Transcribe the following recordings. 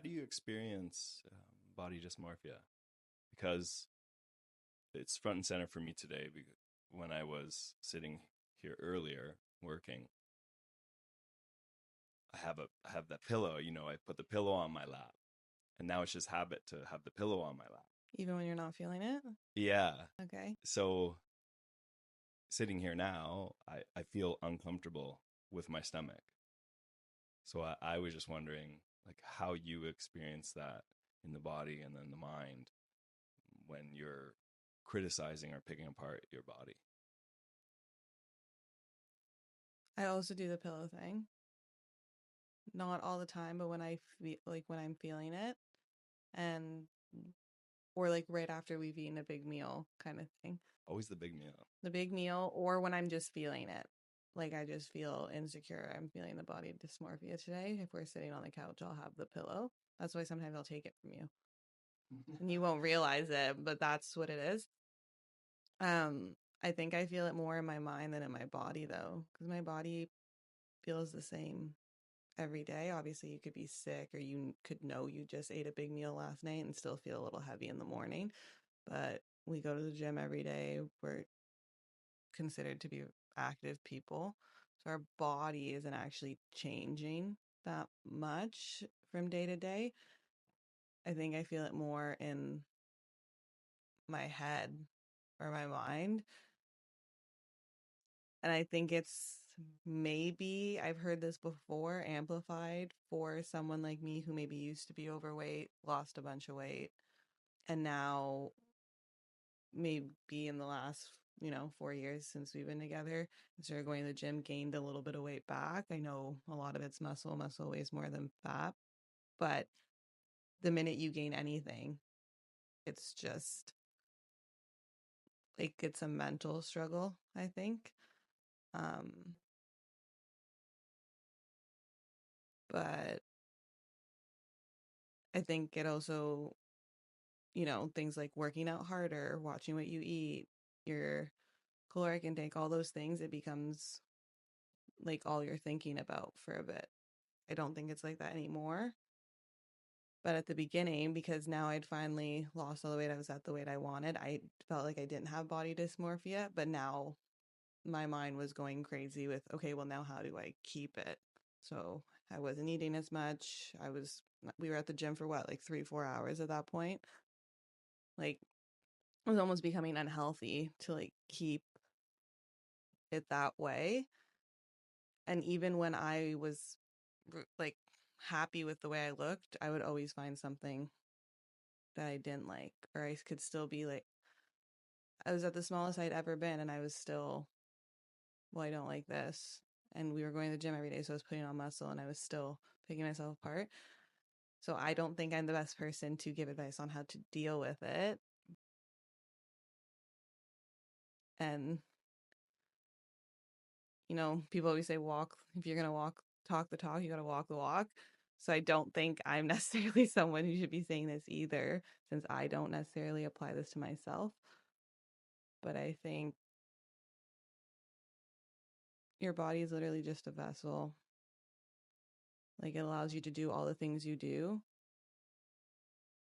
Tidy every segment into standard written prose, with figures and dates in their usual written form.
do you experience body dysmorphia? Because it's front and center for me today. Because when I was sitting here earlier working, I have that pillow. I put the pillow on my lap, and now it's just habit to have the pillow on my lap. Even when you're not feeling it? Yeah. Okay. So sitting here now, I feel uncomfortable with my stomach. So I was just wondering, like, how you experience that in the body and then the mind when you're criticizing or picking apart your body. I also do the pillow thing. Not all the time, but when I feel like when I'm feeling it and or like right after we've eaten a big meal kind of thing. Always the big meal. The big meal or when I'm just feeling it. Like I just feel insecure. I'm feeling the body dysmorphia today. If we're sitting on the couch, I'll have the pillow. That's why sometimes I'll take it from you. And you won't realize it, but that's what it is. I think I feel it more in my mind than in my body though, because my body feels the same every day. Obviously, you could be sick or you could know you just ate a big meal last night and still feel a little heavy in the morning. But we go to the gym every day. We're considered to be active people. So our body isn't actually changing that much from day to day. I think I feel it more in my head or my mind. And I think it's maybe, I've heard this before, amplified for someone like me who maybe used to be overweight, lost a bunch of weight, and now maybe in the last 4 years since we've been together and started going to the gym, gained a little bit of weight back. I know a lot of it's muscle weighs more than fat, but the minute you gain anything, it's just like it's a mental struggle, I think. um but I think it also, things like working out harder, watching what you eat, your caloric intake, all those things, it becomes like all you're thinking about for a bit. I don't think it's like that anymore. But at the beginning, because now I'd finally lost all the weight, I was at the weight I wanted, I felt like I didn't have body dysmorphia. But now my mind was going crazy with, okay, well, now how do I keep it? So I wasn't eating as much. We were at the gym for what, like 3-4 hours at that point. Like, I was almost becoming unhealthy to like keep it that way. And even when I was like happy with the way I looked, I would always find something that I didn't like, or I could still be like, I was at the smallest I'd ever been, and I was still, well, I don't like this. And we were going to the gym every day, so I was putting on muscle, and I was still picking myself apart. So I don't think I'm the best person to give advice on how to deal with it. And people always say walk, if you're going to talk the talk, you got to walk the walk. So I don't think I'm necessarily someone who should be saying this either, since I don't necessarily apply this to myself. But I think your body is literally just a vessel. Like, it allows you to do all the things you do,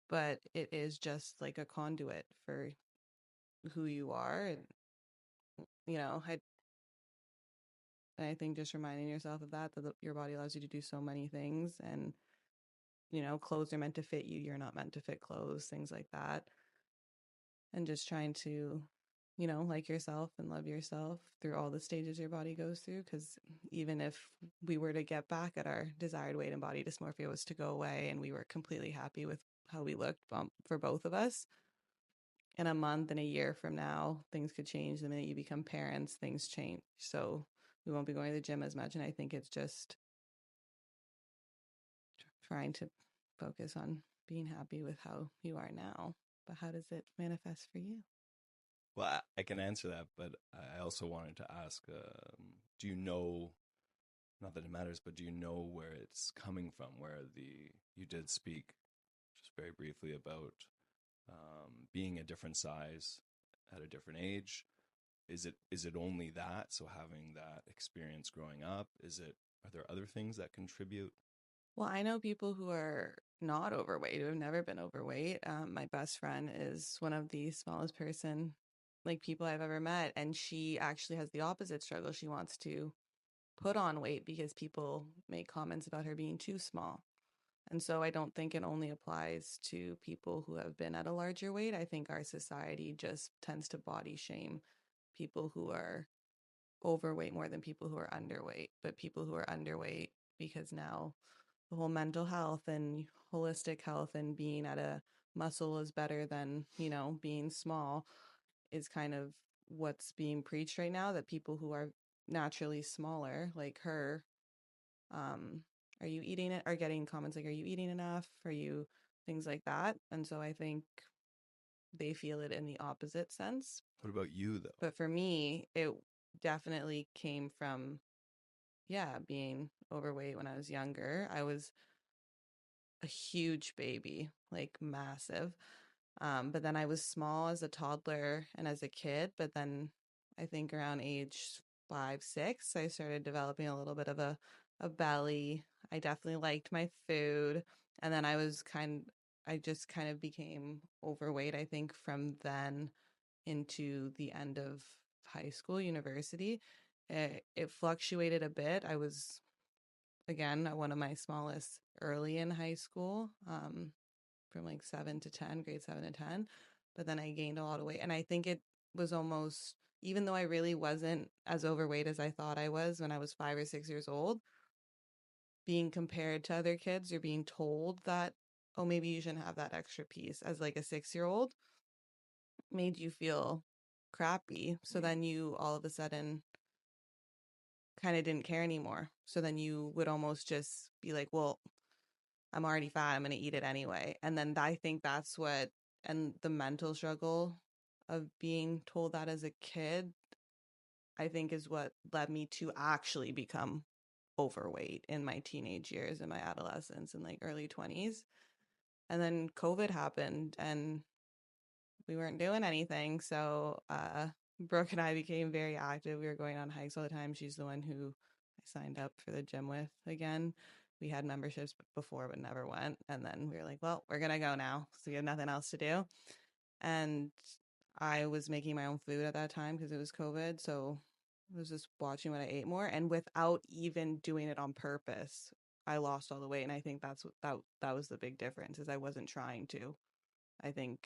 but it is just like a conduit for who you are. And, you know, I, I think just reminding yourself of that your body allows you to do so many things. And, clothes are meant to fit you. You're not meant to fit clothes, things like that. And just trying to, like yourself and love yourself through all the stages your body goes through. Because even if we were to get back at our desired weight and body dysmorphia was to go away and we were completely happy with how we looked, for both of us, in a month and a year from now, things could change. The minute you become parents, things change. So we won't be going to the gym as much. And I think it's just trying to focus on being happy with how you are now. But how does it manifest for you? Well, I can answer that, but I also wanted to ask, do you know, not that it matters, but do you know where it's coming from? You did speak just very briefly about being a different size at a different age. Is it only that? So having that experience growing up, are there other things that contribute? Well, I know people who are not overweight, who have never been overweight. My best friend is one of the smallest people I've ever met, and she actually has the opposite struggle. She wants to put on weight because people make comments about her being too small. And so I don't think it only applies to people who have been at a larger weight. I think our society just tends to body shame people who are overweight more than people who are underweight. But people who are underweight, because now the whole mental health and holistic health and being at a muscle is better than, being small, is kind of what's being preached right now, that people who are naturally smaller, like her, are you eating it, are getting comments like, are you eating enough? Are you things like that? And so I think they feel it in the opposite sense. What about you, though? But for me, it definitely came from, yeah, being overweight when I was younger. I was a huge baby, like massive. But then I was small as a toddler and as a kid. But then I think around age 5, 6, I started developing a little bit of a belly. I definitely liked my food. And then I just kind of became overweight, I think, from then into the end of high school, university. It fluctuated a bit. I was, again, one of my smallest early in high school, from like 7 to 10, grade 7 to 10. But then I gained a lot of weight. And I think it was almost, even though I really wasn't as overweight as I thought I was when I was 5 or 6 years old, being compared to other kids or being told that, oh, maybe you shouldn't have that extra piece as like a 6-year-old, made you feel crappy. So then you all of a sudden kind of didn't care anymore. So then you would almost just be like, well, I'm already fat, I'm going to eat it anyway. And then I think that's what, and the mental struggle of being told that as a kid, I think is what led me to actually become overweight in my teenage years and my adolescence and like early 20s. And then COVID happened and we weren't doing anything. So Brooke and I became very active. We were going on hikes all the time. She's the one who I signed up for the gym with again. We had memberships before but never went. And then we were like, well, we're going to go now. So we had nothing else to do. And I was making my own food at that time because it was COVID. So I was just watching what I ate more. And without even doing it on purpose, I lost all the weight. And I think that was the big difference, is I wasn't trying to. I think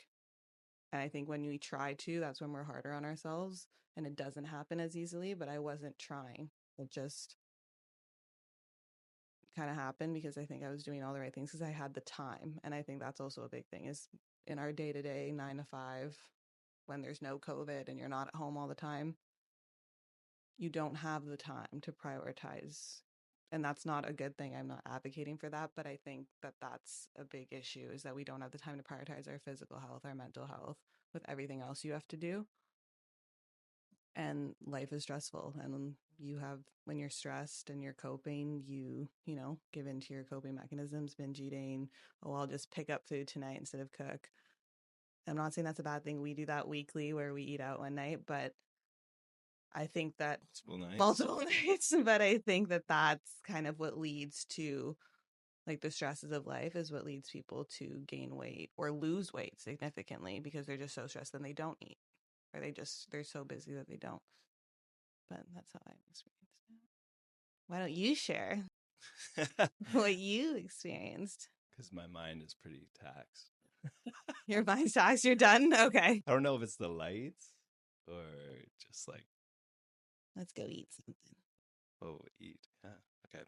when we try to, that's when we're harder on ourselves and it doesn't happen as easily. But I wasn't trying. It just kind of happened because I think I was doing all the right things because I had the time. And I think that's also a big thing, is in our day-to-day 9 to 5, when there's no COVID and you're not at home all the time, you don't have the time to prioritize. And that's not a good thing. I'm not advocating for that, but I think that that's a big issue, is that we don't have the time to prioritize our physical health, our mental health, with everything else you have to do. And life is stressful, and when you're stressed and you're coping, you give into your coping mechanisms, binge eating. Oh, I'll just pick up food tonight instead of cook. I'm not saying that's a bad thing. We do that weekly where we eat out one night, but I think that multiple nights, but I think that that's kind of what leads to, like, the stresses of life is what leads people to gain weight or lose weight significantly, because they're just so stressed and they don't eat, or they're so busy that they don't. But that's how I experienced it. Why don't you share what you experienced? Because my mind is pretty taxed. Your mind's taxed? You're done? Okay. I don't know if it's the lights or just like, let's go eat something. oh, eat. Yeah. Okay.